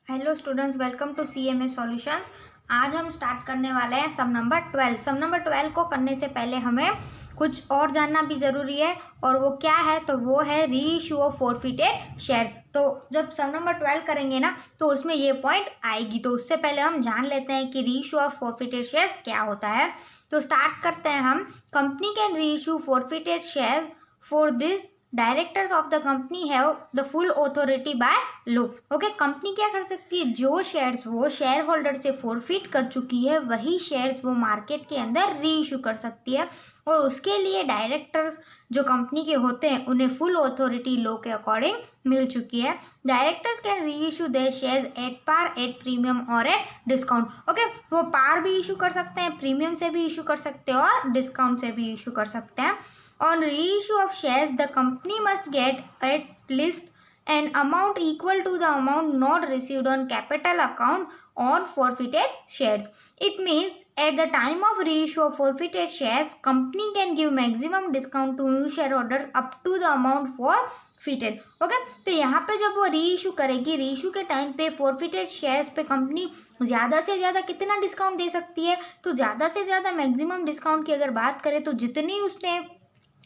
Hello students, welcome to CMA solutions. आज हम start करने वाले हैं सम नंबर 12। सम नंबर 12 को करने से पहले हमें कुछ और जानना भी ज़रूरी है, और वो क्या है तो वो है री इशू ऑफ फोरफिटेड शेयर। तो जब सम नंबर 12 करेंगे ना तो उसमें ये पॉइंट आएगी। तो उससे पहले हम जान लेते हैं कि री इशू ऑफ फोरफिटेड शेयर्स क्या होता है। तो स्टार्ट करते हैं हम। कंपनी कैन री issue forfeited share for this directors of the company have the full authority by law. Okay, company क्या कर सकती है, जो शेयर्स वो शेयर होल्डर से फोरफिट कर चुकी है वही शेयर्स वो मार्केट के अंदर री इशू कर सकती है, और उसके लिए डायरेक्टर्स जो कंपनी के होते हैं उन्हें फुल ऑथोरिटी लॉ के अकॉर्डिंग मिल चुकी है। Directors can reissue their shares at par, at premium और एट डिस्काउंट। ओके, वो पार भी इशू कर सकते हैं, प्रीमियम से भी इशू कर सकते हैं और डिस्काउंट से भी इशू कर सकते हैं। On reissue of shares, the company must get at least an amount equal to the amount not received on capital account on forfeited shares. It means at the time of reissue of forfeited shares, company can give maximum discount to new shareholders up to the amount forfeited. Okay, तो यहाँ पे जब वो री issue करेगी, री issue के time पे फोरफिटेड शेयर्स पे कंपनी ज़्यादा से ज़्यादा कितना डिस्काउंट दे सकती है, तो ज़्यादा से ज़्यादा मैक्सिमम डिस्काउंट की अगर बात करें तो जितनी उसने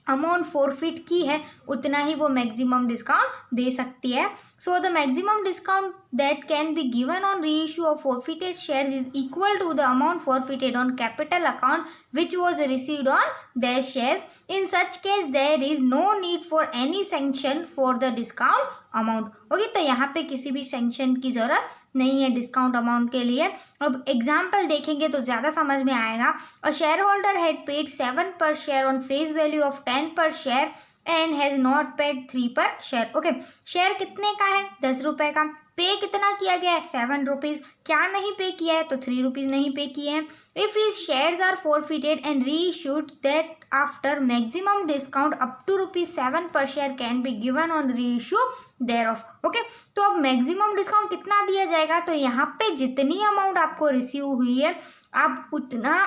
अमाउंट फोरफिट की है उतना ही वो मैक्सिमम डिस्काउंट दे सकती है। So the maximum discount that can be given on reissue of forfeited shares is equal to the amount forfeited on capital account which was received on their shares. In such case there is no need for any sanction for the discount amount. Okay, तो यहाँ पे किसी भी sanction की ज़रूरत नहीं है discount amount के लिए। अब एग्जाम्पल देखेंगे तो ज़्यादा समझ में आएगा। A share holder had paid 7 per share on face value of 10 पर share and has not paid 3 पर शेयर। ओके, शेयर कितने का है, 10 रुपये का। पे कितना किया गया है, 7 रुपीज़। क्या नहीं पे किया है, तो 3 रुपीज़ नहीं पे किए हैं। If his shares are forfeited and reissued that after maximum discount up to ₹7 per share can be given on reissue thereof. Okay, तो अब मैक्सिमम डिस्काउंट कितना दिया जाएगा, तो यहाँ पे जितनी अमाउंट आपको रिसीव हुई है आप उतना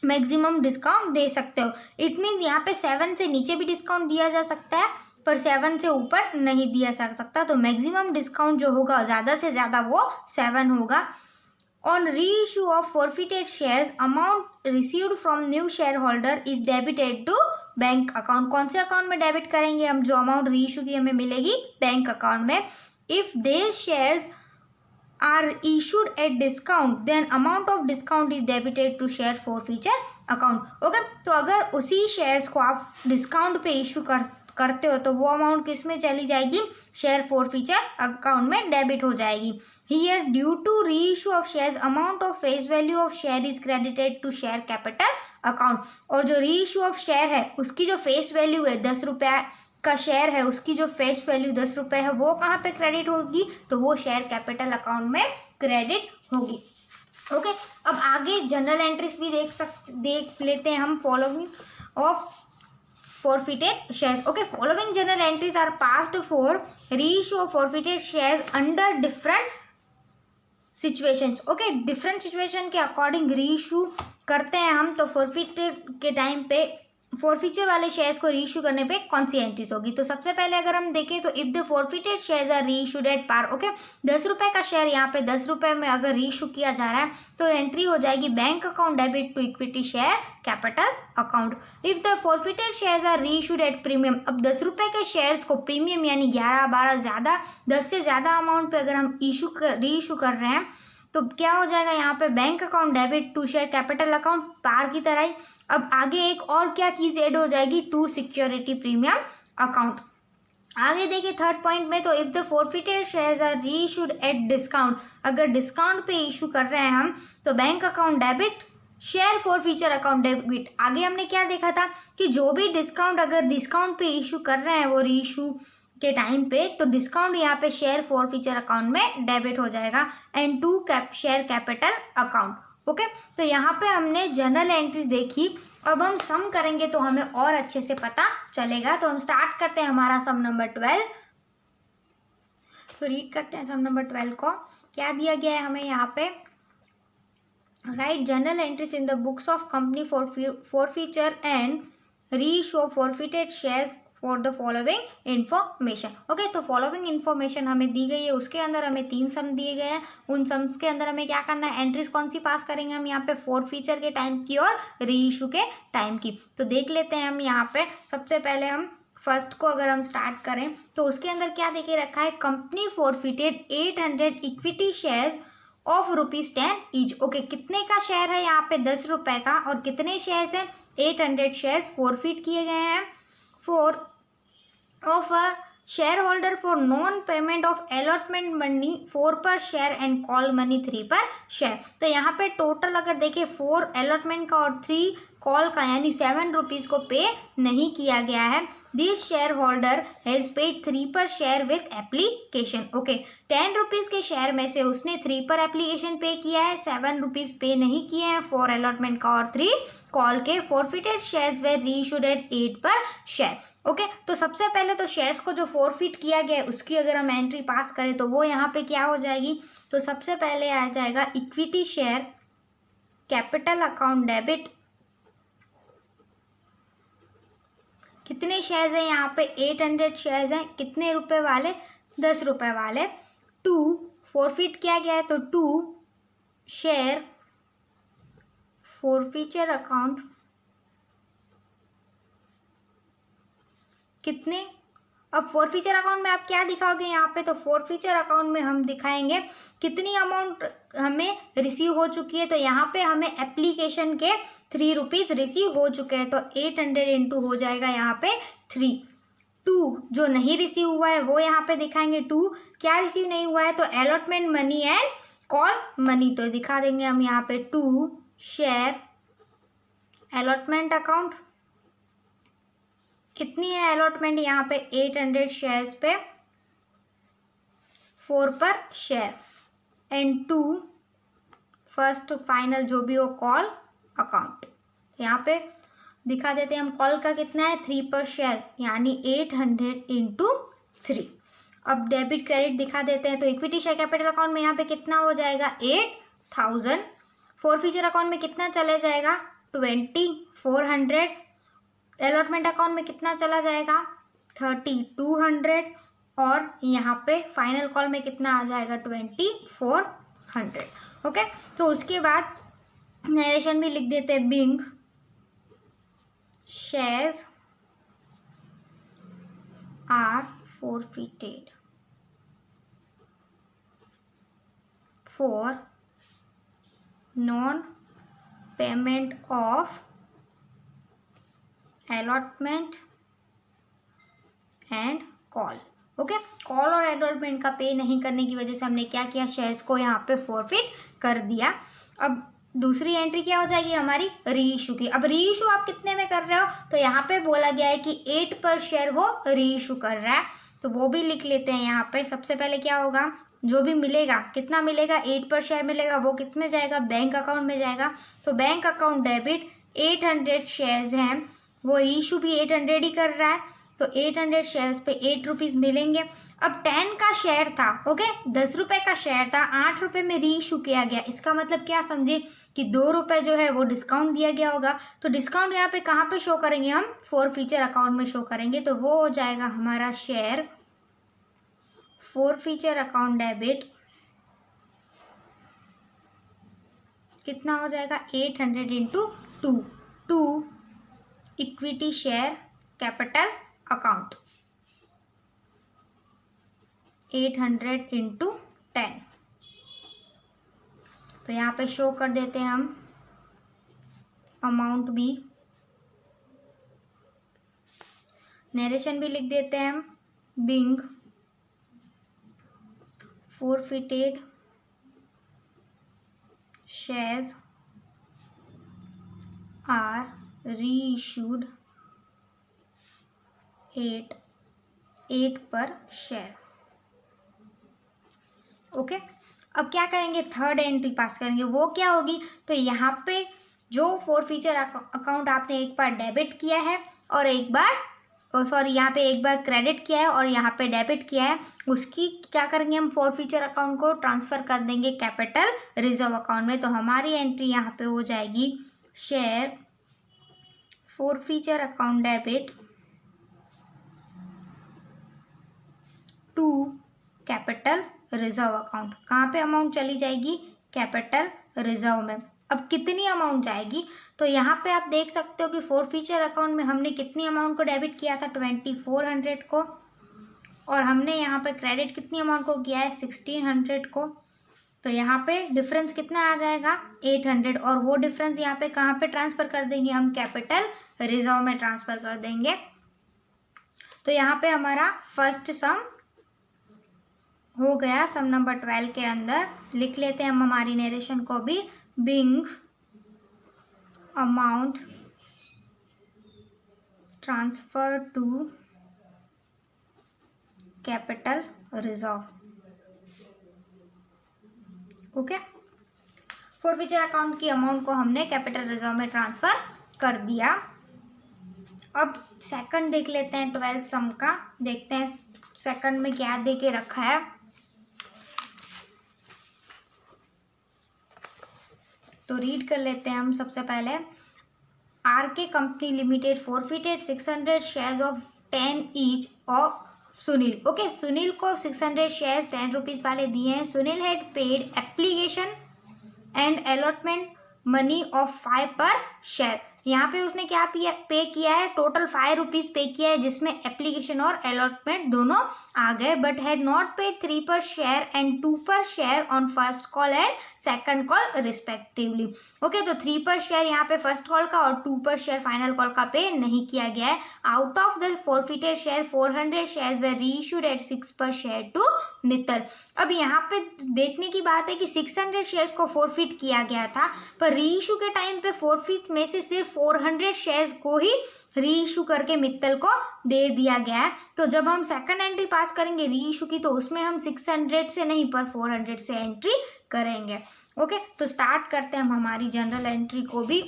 मैक्सिमम डिस्काउंट दे सकते हो। इट मीन्स यहाँ पे 7 से नीचे भी डिस्काउंट दिया जा सकता है, पर 7 से ऊपर नहीं दिया जा सकता। तो मैक्सिमम डिस्काउंट जो होगा ज़्यादा से ज़्यादा वो 7 होगा। On reissue of forfeited shares, amount received from new shareholder is debited to bank account. कौन से अकाउंट में डेबिट करेंगे हम, जो अमाउंट री इशू की हमें मिलेगी बैंक अकाउंट में। If they shares are issued at discount then amount of discount is debited to share forfeiture account। Okay, तो अगर उसी शेयर्स को आप डिस्काउंट पे इशू करते हो तो वो अमाउंट किस में चली जाएगी, शेयर फोरफिचर अकाउंट में डेबिट हो जाएगी। Here due to reissue of shares amount of face value of share is credited to share capital account. और जो री इशू ऑफ शेयर है उसकी जो फेस वैल्यू है 10 रुपया का शेयर है, उसकी जो फेस वैल्यू 10 रुपये है वो कहाँ पे क्रेडिट होगी, तो वो शेयर कैपिटल अकाउंट में क्रेडिट होगी। ओके, अब आगे जनरल एंट्रीज भी देख लेते हैं हम। Following of forfeited shares। Okay, following general entries are passed for reissue of forfeited shares under different situations. Okay, different situation के अकॉर्डिंग री इशू करते हैं हम। तो फोरफिटेड के टाइम पे फोरफिचर वाले शेयर्स को री इशू करने पे कौन सी एंट्रीज होगी, तो सबसे पहले अगर हम देखें तो if the forfeited shares are reissued at par. Okay, 10 रुपये का शेयर यहाँ पे 10 रुपये में अगर री इशू किया जा रहा है तो एंट्री हो जाएगी bank account debit to equity share capital account. If the forfeited shares are reissued at premium, अब 10 रुपये के शेयर्स को प्रीमियम यानी 11-12 ज़्यादा 10 से ज़्यादा अमाउंट पे अगर हम री इशू कर रहे हैं तो क्या हो जाएगा, यहाँ पे bank account debit to share capital account पार की तरह ही। अब आगे एक और क्या चीज़ ऐड हो जाएगी, टू सिक्योरिटी प्रीमियम अकाउंट। आगे देखिए थर्ड पॉइंट में, तो if the forfeited shares are reissued at discount, अगर डिस्काउंट पे इशू कर रहे हैं हम तो bank account debit share forfeiture account debit. आगे हमने क्या देखा था कि जो भी डिस्काउंट अगर डिस्काउंट पे इशू कर रहे हैं वो री इशू के टाइम पे, तो डिस्काउंट यहाँ पे शेयर फोरफिचर अकाउंट में डेबिट हो जाएगा and to share capital account. Okay, तो यहाँ पे हमने जनरल एंट्रीज देखी। अब हम सम करेंगे तो हमें और अच्छे से पता चलेगा। तो हम स्टार्ट करते हैं हमारा सम नंबर 12। तो रीड करते हैं सम नंबर 12 को। क्या दिया गया है हमें यहाँ पे, write journal entries in the books of company for forfeiture and reissue of forfeited shares for the following information. Okay, तो फॉलोइंग इन्फॉर्मेशन हमें दी गई है, उसके अंदर हमें 3 सम दिए गए हैं। उन सम्स के अंदर हमें क्या करना है, एंट्रीज कौन सी पास करेंगे हम यहाँ पे, फॉरफीचर के टाइम की और री इशू के टाइम की। तो देख लेते हैं हम यहाँ पे। सबसे पहले हम फर्स्ट को अगर हम स्टार्ट करें तो उसके अंदर क्या देके रखा है, company forfeited 800 equity shares of ₹10 each. Okay, कितने का शेयर है यहाँ पे, 10 रुपए का, और कितने शेयर्स हैं, 800 शेयर्स फॉरफिट किए गए हैं for of a share holder for non payment of allotment money 4 per share and call money 3 पर शेयर। तो यहाँ पे टोटल अगर देखें 4 अलॉटमेंट का और 3 कॉल का, यानी 7 रुपीज़ को पे नहीं किया गया है। This share holder has paid 3 पर share with application. Okay, 10 rupees के शेयर में से उसने 3 पर एप्लीकेशन पे किया है, 7 रुपीज़ पे नहीं किए हैं 4 अलॉटमेंट का और 3 कॉल के। फॉरफिटेड शेयर्स वे reissued eight 8 per share. Okay, तो सबसे पहले तो शेयर्स को जो फॉरफिट किया गया है उसकी अगर हम एंट्री पास करें तो वो यहाँ पे क्या हो जाएगी, तो सबसे पहले आ जाएगा equity share capital account debit. कितने शेयर्स हैं यहाँ पे, 800 शेयर्स हैं, कितने रुपए वाले, 10 रुपए वाले। 2 फॉरफिट किया गया है तो 2 शेयर फॉरफीचर अकाउंट कितने, अब फॉरफीचर अकाउंट में आप क्या दिखाओगे यहाँ पे, तो फॉरफीचर अकाउंट में हम दिखाएंगे कितनी अमाउंट हमें रिसीव हो चुकी है। तो यहाँ पे हमें एप्लीकेशन के 3 रुपीज़ रिसीव हो चुके हैं, तो 800 इंटू हो जाएगा यहाँ पे 3। 2 जो नहीं रिसीव हुआ है वो यहाँ पे दिखाएंगे। 2 क्या रिसीव नहीं हुआ है, तो allotment money and call money, तो दिखा देंगे हम यहाँ पे 2 शेयर अलॉटमेंट अकाउंट। कितनी है अलॉटमेंट यहाँ पे, 800 शेयर्स पे 4 per share, and 2 first final जो भी हो कॉल अकाउंट। यहाँ पे दिखा देते हैं हम, कॉल का कितना है 3 पर शेयर, यानी 800 इंटू 3। अब डेबिट क्रेडिट दिखा देते हैं, तो इक्विटी शेयर कैपिटल अकाउंट में यहाँ पे कितना हो जाएगा 8000। फॉरफीचर अकाउंट में कितना चले जाएगा 2400। अलॉटमेंट अकाउंट में कितना चला जाएगा 3200, और यहाँ पे फाइनल कॉल में कितना आ जाएगा 2400। ओके, तो उसके बाद नरेशन भी लिख देते हैं, being shares are forfeited for non payment of allotment and call. Okay, call और अलॉटमेंट का पे नहीं करने की वजह से हमने क्या किया, शेयर्स को यहाँ पे फॉरफिट कर दिया। अब दूसरी एंट्री क्या हो जाएगी हमारी, री इशू की। अब री इशू आप कितने में कर रहे हो, तो यहाँ पे बोला गया है कि 8 पर शेयर वो री इशू कर रहा है, तो वो भी लिख लेते हैं यहाँ पे। सबसे पहले क्या होगा, जो भी मिलेगा, कितना मिलेगा 8 पर शेयर मिलेगा, वो किस में जाएगा, बैंक अकाउंट में जाएगा। तो बैंक अकाउंट डेबिट 800 शेयर्स हैं, वो रीइशू भी 800 ही कर रहा है, तो 800 शेयर्स पे 8 रुपीज़ मिलेंगे। अब 10 का शेयर था, ओके, 10 रुपये का शेयर था, 8 रुपये में रीइशू किया गया। इसका मतलब क्या समझे कि 2 रुपये जो है वो डिस्काउंट दिया गया होगा। तो डिस्काउंट यहाँ पे कहाँ पे शो करेंगे हम, फॉरफीचर अकाउंट में शो करेंगे, तो वो हो जाएगा हमारा शेयर फॉरफीचर अकाउंट डेबिट। कितना हो जाएगा 800 into 2 equity share capital account 800 into 10। तो यहाँ पे शो कर देते हैं हम अमाउंट भी, नरेशन भी लिख देते हैं हम, being forfeited shares are reissued 8 per share. Okay, अब क्या करेंगे, थर्ड एंट्री पास करेंगे। वो क्या होगी, तो यहाँ पे जो फॉरफीचर अकाउंट आपने एक बार डेबिट किया है और एक बार यहाँ पे एक बार क्रेडिट किया है और यहाँ पे डेबिट किया है, उसकी क्या करेंगे हम, फॉरफीचर अकाउंट को ट्रांसफ़र कर देंगे कैपिटल रिजर्व अकाउंट में। तो हमारी एंट्री यहाँ पे हो जाएगी share forfeiture account debit to capital reserve account. कहाँ पे अमाउंट चली जाएगी? कैपिटल रिजर्व में। अब कितनी अमाउंट जाएगी? तो यहाँ पे आप देख सकते हो कि फोरफीचर अकाउंट में हमने कितनी अमाउंट को डेबिट किया था? 2400 को, और हमने यहाँ पे क्रेडिट कितनी अमाउंट को किया है? 1600 को। तो यहाँ पे डिफरेंस कितना आ जाएगा? 800। और वो डिफरेंस यहाँ पे कहाँ पे ट्रांसफ़र कर देंगे? हम कैपिटल रिजर्व में ट्रांसफ़र कर देंगे। तो यहाँ पे हमारा फर्स्ट सम हो गया। सम नंबर 12 के अंदर लिख लेते हैं हम हमारी नरेशन को भी। Being amount transfer to capital reserve. Okay, forfeiture account की अमाउंट को हमने कैपिटल रिजर्व में ट्रांसफर कर दिया। अब सेकंड देख लेते हैं 12th सम का। देखते हैं सेकंड में क्या दे के रखा है। तो रीड कर लेते हैं हम सबसे पहले। RK company limited forfeited 600 shares of 10 each of Sunil. Okay, Sunil को 600 शेयर्स 10 रुपीज़ वाले दिए हैं। Sunil had paid application and allotment money of 5 per share. यहाँ पे उसने क्या पे किया है? टोटल 5 रुपीज़ पे किया है, जिसमें एप्लीकेशन और अलॉटमेंट दोनों आ गए, बट हैड नॉट पेड 3 पर शेयर एंड 2 पर share on first call and second call respectively. Okay, तो 3 पर शेयर यहाँ पे फर्स्ट कॉल का और 2 पर शेयर फाइनल कॉल का पे नहीं किया गया है। Out of the forfeited share 400 shares were reissued at 6 per share to Mittal. अब यहाँ पे देखने की बात है कि 600 शेयर्स को फोरफिट किया गया था, पर रीइश्यू के टाइम पे फोरफिट में से सिर्फ 400 शेयर्स को ही रीइश्यू करके मित्तल को दे दिया गया है। तो जब हम सेकंड एंट्री पास करेंगे रीइश्यू की, तो उसमें हम 600 से नहीं पर 400 से एंट्री करेंगे। ओके, तो स्टार्ट करते हैं हम हमारी जनरल एंट्री को भी।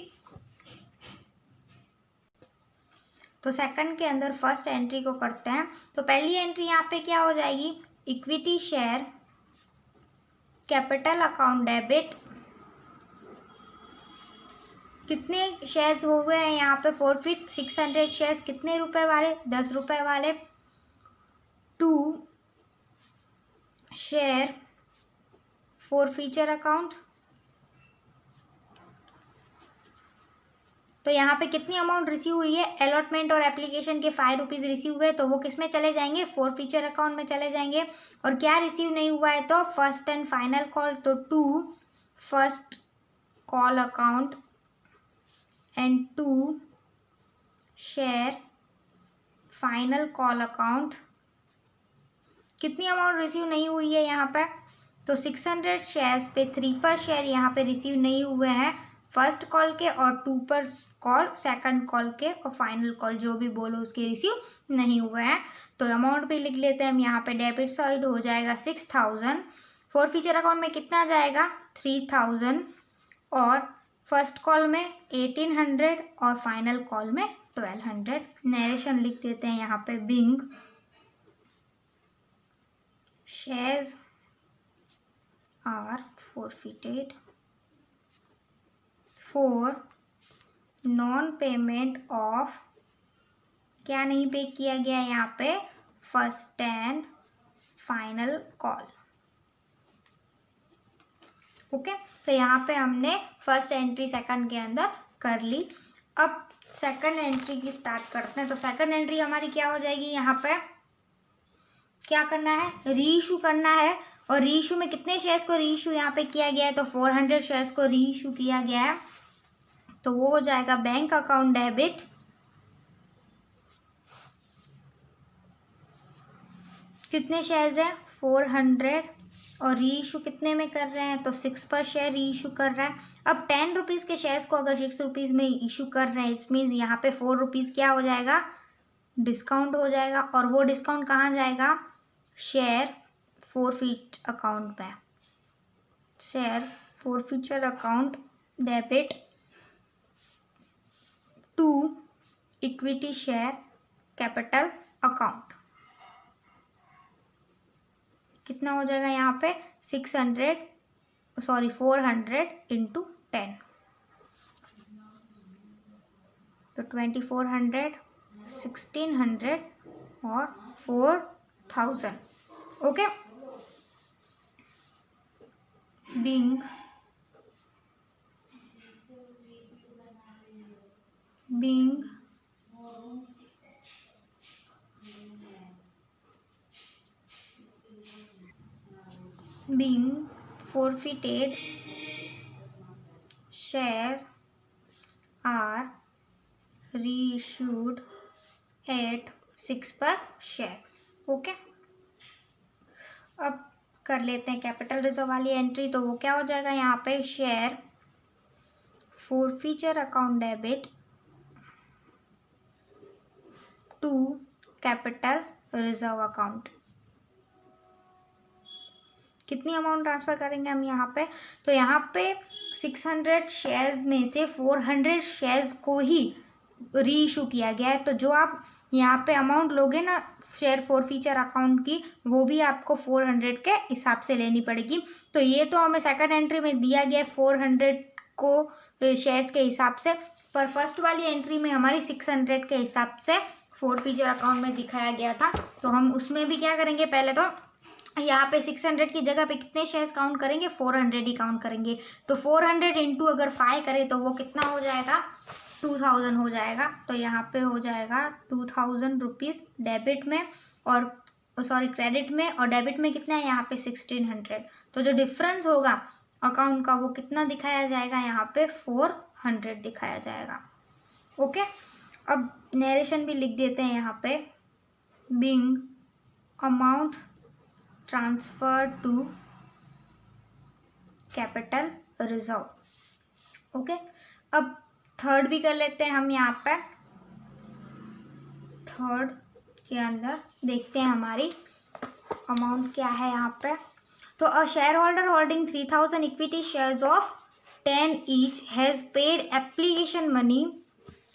तो सेकंड के अंदर फर्स्ट एंट्री को करते हैं। तो पहली एंट्री यहाँ पे क्या हो जाएगी? Equity share capital account debit. कितने शेयर्स हो गए हैं यहाँ पे फोरफिट? 600 शेयर्स। कितने रुपए वाले? 10 रुपए वाले। To share forfeiture account. तो यहाँ पे कितनी अमाउंट रिसीव हुई है? अलॉटमेंट और एप्लीकेशन के 5 रुपीज़ रिसीव हुए, तो वो किस में चले जाएंगे? फोरफीचर अकाउंट में चले जाएंगे। और क्या रिसीव नहीं हुआ है? तो फर्स्ट एंड फाइनल कॉल। तो to first call account and to share final call account. कितनी अमाउंट रिसीव नहीं हुई है यहाँ पे? तो 600 शेयर्स पे 3 पर शेयर यहाँ पे रिसीव नहीं हुए हैं, फर्स्ट कॉल के और 2 पर कॉल सेकंड कॉल के, और फाइनल कॉल जो भी बोलो उसके रिसीव नहीं हुए हैं। तो अमाउंट भी लिख लेते हैं हम यहाँ पे। डेबिट साइड हो जाएगा 6000, फोरफीचर अकाउंट में कितना जाएगा? 3000, और फर्स्ट कॉल में 1800 और फाइनल कॉल में 1200। नरेशन लिख देते हैं यहाँ पे। Being shares are forfeited for non payment of, क्या नहीं पे किया गया यहाँ पे? First and final call. Okay, तो यहाँ पे हमने फर्स्ट एंट्री सेकंड के अंदर कर ली। अब सेकंड एंट्री की स्टार्ट करते हैं। तो सेकंड एंट्री हमारी क्या हो जाएगी? यहाँ पे क्या करना है? रीइश्यू करना है। और रीइश्यू में कितने शेयर्स को रीइश्यू यहाँ पे किया गया है? तो 400 शेयर्स को रीइश्यू किया गया है। तो वो हो जाएगा बैंक अकाउंट डेबिट कितने शेयर्स हैं? 400, और रीइश्यू कितने में कर रहे हैं? तो 6 पर शेयर रीइश्यू कर रहा है। अब 10 रुपीज़ के शेयर्स को अगर 6 रुपीज़ में इशू कर रहे हैं, इट्स मीन्स यहाँ पे 4 रुपीज़ क्या हो जाएगा? डिस्काउंट हो जाएगा। और वो डिस्काउंट कहाँ जाएगा? शेयर फोरफिट अकाउंट में। Share forfeiture account debit to equity share capital account. कितना हो जाएगा यहाँ पे? 400 इंटू 10, तो 2400, 1600 और 4000। Okay, being forfeited, shares are reissued at 6 per share. Okay, अब कर लेते हैं कैपिटल रिजर्व वाली एंट्री। तो वो क्या हो जाएगा यहाँ पे, share forfeiture account debit to capital reserve account. कितनी अमाउंट ट्रांसफ़र करेंगे हम यहाँ पे, तो यहाँ पे 600 शेयर्स में से 400 शेयर्स को ही री इशू किया गया है। तो जो आप यहाँ पे अमाउंट लोगे ना शेयर फॉरफीचर अकाउंट की, वो भी आपको 400 के हिसाब से लेनी पड़ेगी। तो ये तो हमें सेकंड एंट्री में दिया गया है 400 को शेयर्स के हिसाब से, पर फर्स्ट वाली एंट्री में हमारी 600 के हिसाब से फॉरफीचर अकाउंट में दिखाया गया था। तो हम उसमें भी क्या करेंगे, पहले तो यहाँ पे 600 की जगह पे कितने शेयर्स काउंट करेंगे, 400 ही काउंट करेंगे। तो 400 इंटू अगर 5 करें तो वो कितना हो जाएगा, 2000 हो जाएगा। तो यहाँ पे हो जाएगा 2000 रुपीज़ डेबिट में, और सॉरी क्रेडिट में, और डेबिट में कितना है यहाँ पे 1600। तो जो डिफरेंस होगा अकाउंट का वो कितना दिखाया जाएगा, यहाँ पे 400 दिखाया जाएगा। ओके, अब नरेशन भी लिख देते हैं यहाँ पे, being amount transfer to capital reserve. Okay, अब थर्ड भी कर लेते हैं हम यहाँ पे। थर्ड के अंदर देखते हैं हमारी अमाउंट क्या है यहाँ पे। तो a share holder holding 3000 equity shares of 10 each has paid application money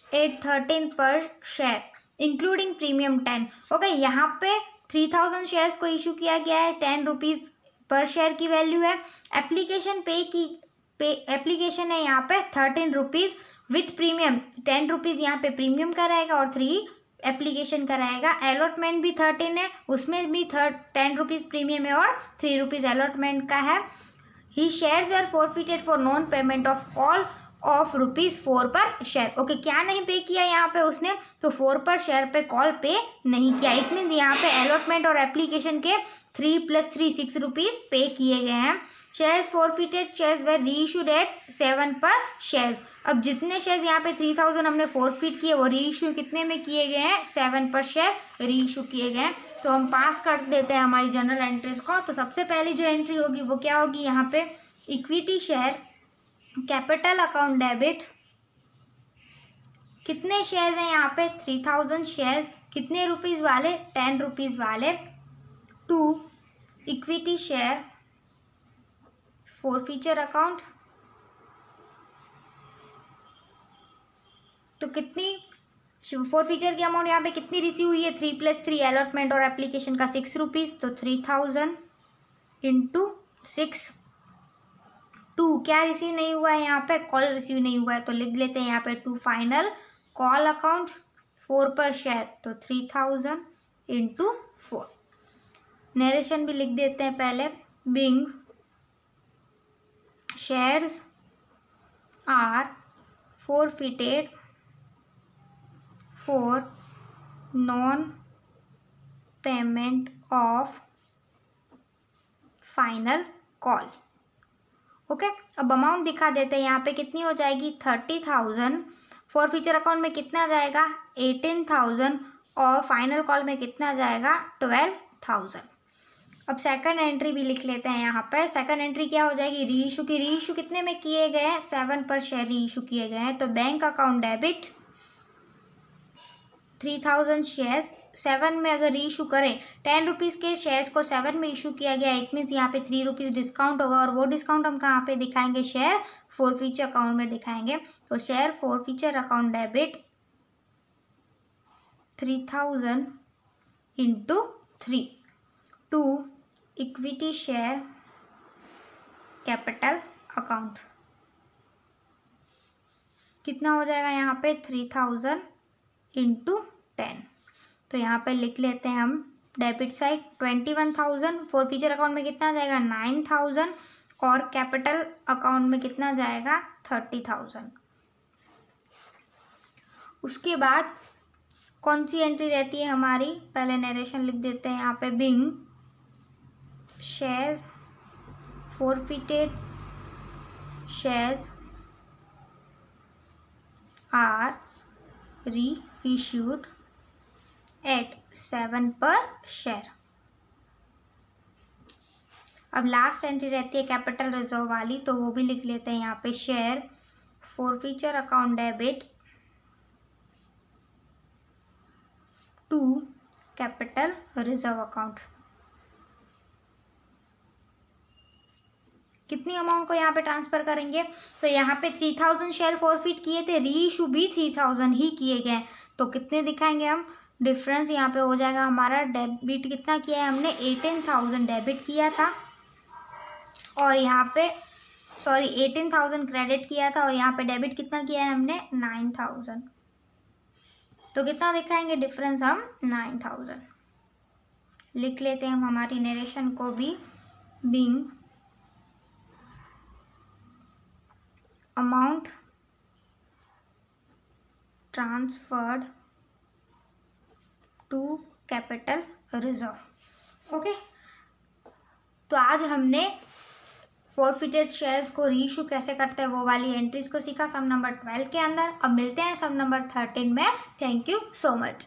at 13 पर शेयर इंक्लूडिंग प्रीमियम 10। ओके, यहाँ पे 3000 शेयर्स को इशू किया गया है, 10 रुपीज़ पर शेयर की वैल्यू है। एप्लीकेशन एप्लीकेशन है यहाँ पे 13 रुपीज़ विथ प्रीमियम, 10 रुपीज़ यहाँ पे प्रीमियम का रहेगा और 3 एप्लीकेशन का रहेगा। अलॉटमेंट भी 13 है, उसमें भी 10 रुपीज़ प्रीमियम है और 3 रुपीज़ अलॉटमेंट का है। He shares were forfeited for non payment of call of ₹4 per share. Okay, क्या नहीं पे किया यहाँ पे उसने, तो 4 पर शेयर पे कॉल पे नहीं किया। इट मीन्स यहाँ पे अलॉटमेंट और एप्लीकेशन के 3 + 3 6 रुपीज़ पे किए गए हैं। शेयर्स फॉरफिटेड शेयर्स वेर री इशूड एट 7 पर शेयर्स। अब जितने शेयर्स यहाँ पे 3000 हमने फॉरफिट किए वो री इशू कितने में किए गए हैं, 7 पर शेयर री इशू किए गए हैं। तो हम पास कर देते हैं हमारी जनरल एंट्रीज को। तो सबसे पहली जो एंट्री होगी वो क्या होगी, यहाँ पे equity share capital account debit, कितने शेयर्स हैं यहाँ पे 3000 शेयर्स, कितने रुपीज़ वाले, 10 रुपीज़ वाले, to equity share forfeiture account. तो कितनी फॉरफीचर की अमाउंट यहाँ पे कितनी रिसीव हुई है, 3 + 3 अलॉटमेंट और एप्लीकेशन का 6 रुपीज़। तो 3000 इंटू 6। 2 क्या रिसीव नहीं हुआ है यहाँ पे, कॉल रिसीव नहीं हुआ है, तो लिख लेते हैं यहाँ पे 2 final call account 4 per share. तो 3000 इंटू 4। नरेशन भी लिख देते हैं पहले, being shares are forfeited for non payment of final call. Okay, अब अमाउंट दिखा देते हैं यहाँ पे कितनी हो जाएगी, 30,000। फॉरफीचर अकाउंट में कितना जाएगा, 18,000, और फाइनल कॉल में कितना जाएगा, 12,000। अब सेकंड एंट्री भी लिख लेते हैं यहाँ पे। सेकंड एंट्री क्या हो जाएगी, री इशू की। री इशू कितने में किए गए हैं, 7 पर शेयर री इशू किए गए हैं। तो बैंक अकाउंट डेबिट 3000 शेयर्स 7 में अगर री इशू करें, 10 रुपीज़ के शेयर्स को 7 में इशू किया गया, इट मीन्स यहाँ पे 3 रुपीज़ डिस्काउंट होगा, और वो डिस्काउंट हम कहाँ पे दिखाएंगे, शेयर फॉरफीचर अकाउंट में दिखाएंगे। तो share forfeiture account debit 3000 into 3 to equity share capital account. कितना हो जाएगा यहाँ पे, 3000 इंटू 10। तो यहाँ पे लिख लेते हैं हम डेबिट साइड 21,000, फॉरफीचर अकाउंट में कितना जाएगा 9,000 और कैपिटल अकाउंट में कितना जाएगा 30,000। उसके बाद कौन सी एंट्री रहती है हमारी, पहले नरेशन लिख देते हैं यहाँ पे, बिंग शेयर्स forfeited shares are reissued at 7 per share। अब लास्ट एंट्री रहती है कैपिटल रिजर्व वाली, तो वो भी लिख लेते हैं यहाँ पे, share forfeiture account debit to capital reserve account. कितनी अमाउंट को यहाँ पे ट्रांसफ़र करेंगे, तो यहाँ पे 3,000 शेयर फॉरफिट किए थे, री इशू भी 3,000 ही किए गए, तो कितने दिखाएंगे हम, डिफरेंस यहाँ पे हो जाएगा हमारा, डेबिट कितना किया है हमने 18,000 डेबिट किया था और यहाँ पे 18,000 क्रेडिट किया था और यहाँ पे डेबिट कितना किया है हमने 9,000, तो कितना दिखाएंगे डिफरेंस हम 9,000। लिख लेते हैं हम हमारी नरेशन को भी, being amount transferred to capital reserve. Okay, तो आज हमने फॉरफिटेड शेयर्स को रीइशू कैसे करते हैं वो वाली एंट्रीज को सीखा सम नंबर 12 के अंदर। अब मिलते हैं सम नंबर 13 में। Thank you so much.